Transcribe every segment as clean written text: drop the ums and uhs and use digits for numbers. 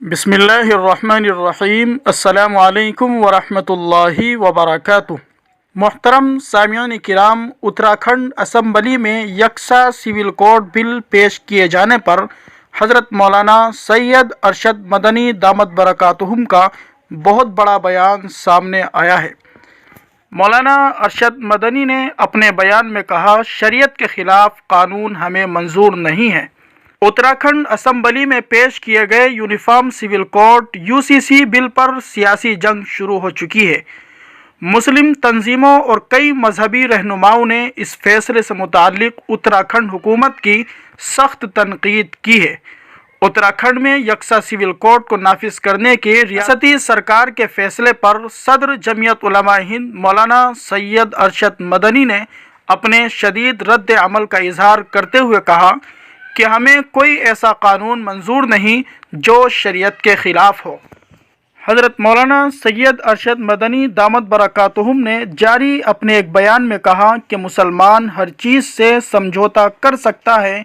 بسم اللہ الرحمن الرحیم۔ السلام علیکم ورحمۃ اللہ وبرکاتہ۔ محترم سامعین کرام، اتراکھنڈ اسمبلی میں یکساں سول کوڈ بل پیش کیے جانے پر حضرت مولانا سید ارشد مدنی دامت برکاتہم کا بہت بڑا بیان سامنے آیا ہے۔ مولانا ارشد مدنی نے اپنے بیان میں کہا، شریعت کے خلاف قانون ہمیں منظور نہیں ہے۔ اتراکھنڈ اسمبلی میں پیش کیے گئے یونیفارم سول کوڈ UCC بل پر سیاسی جنگ شروع ہو چکی ہے۔ مسلم تنظیموں اور کئی مذہبی رہنماؤں نے اس فیصلے سے متعلق اتراکھنڈ حکومت کی سخت تنقید کی ہے۔ اتراکھنڈ میں یکساں سول کوڈ کو نافذ کرنے کے ریاستی سرکار کے فیصلے پر صدر جمعیت علماء ہند مولانا سید ارشد مدنی نے اپنے شدید رد عمل کا اظہار کرتے ہوئے کہا کہ ہمیں کوئی ایسا قانون منظور نہیں جو شریعت کے خلاف ہو۔ حضرت مولانا سید ارشد مدنی دامت برکاتہم نے جاری اپنے ایک بیان میں کہا کہ مسلمان ہر چیز سے سمجھوتا کر سکتا ہے،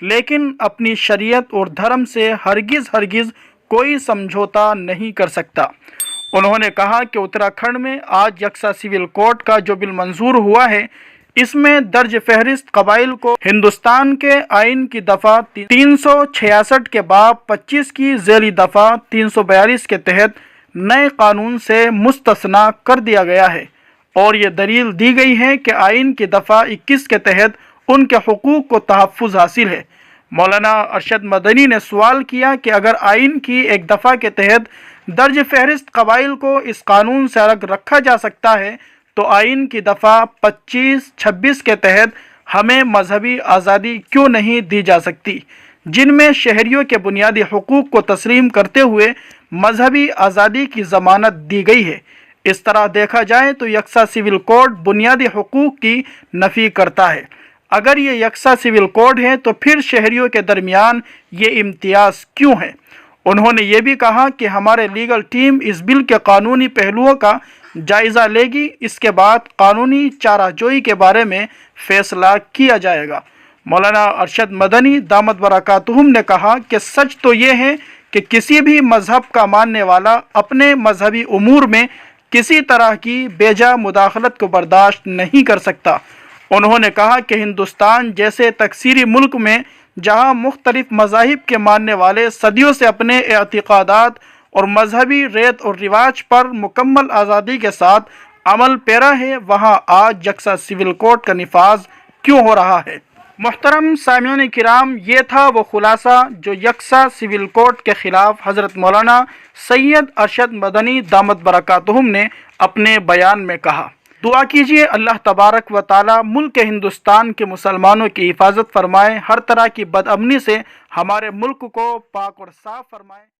لیکن اپنی شریعت اور دھرم سے ہرگز کوئی سمجھوتا نہیں کر سکتا۔ انہوں نے کہا کہ اتراکھنڈ میں آج یکساں سول کوڈ کا جو بل منظور ہوا ہے، اس میں درج فہرست قبائل کو ہندوستان کے آئین کی دفعہ 366 کے باب 25 کی ذیلی دفعہ 342 کے تحت نئے قانون سے مستثنیٰ کر دیا گیا ہے، اور یہ دلیل دی گئی ہے کہ آئین کی دفعہ 21 کے تحت ان کے حقوق کو تحفظ حاصل ہے۔ مولانا ارشد مدنی نے سوال کیا کہ اگر آئین کی ایک دفعہ کے تحت درج فہرست قبائل کو اس قانون سے الگ رکھا جا سکتا ہے، تو آئین کی دفعہ 25، 26 کے تحت ہمیں مذہبی آزادی کیوں نہیں دی جا سکتی، جن میں شہریوں کے بنیادی حقوق کو تسلیم کرتے ہوئے مذہبی آزادی کی ضمانت دی گئی ہے۔ اس طرح دیکھا جائے تو یکساں سول کوڈ بنیادی حقوق کی نفی کرتا ہے۔ اگر یہ یکساں سول کوڈ ہے تو پھر شہریوں کے درمیان یہ امتیاز کیوں ہے؟ انہوں نے یہ بھی کہا کہ ہمارے لیگل ٹیم اس بل کے قانونی پہلوؤں کا جائزہ لے گی، اس کے بعد قانونی چارہ جوئی کے بارے میں فیصلہ کیا جائے گا۔ مولانا ارشد مدنی دامت برکاتہم نے کہا کہ سچ تو یہ ہے کہ کسی بھی مذہب کا ماننے والا اپنے مذہبی امور میں کسی طرح کی بیجا مداخلت کو برداشت نہیں کر سکتا۔ انہوں نے کہا کہ ہندوستان جیسے تکثیری ملک میں جہاں مختلف مذاہب کے ماننے والے صدیوں سے اپنے اعتقادات اور مذہبی ریت اور رواج پر مکمل آزادی کے ساتھ عمل پیرا ہے، وہاں آج یکساں سول کوڈ کا نفاذ کیوں ہو رہا ہے؟ محترم سامعین کرام، یہ تھا وہ خلاصہ جو یکساں سول کوڈ کے خلاف حضرت مولانا سید ارشد مدنی دامت برکاتہم نے اپنے بیان میں کہا۔ دعا کیجیے اللہ تبارک و تعالی ملک ہندوستان کے مسلمانوں کی حفاظت فرمائے، ہر طرح کی بد امنی سے ہمارے ملک کو پاک اور صاف فرمائے۔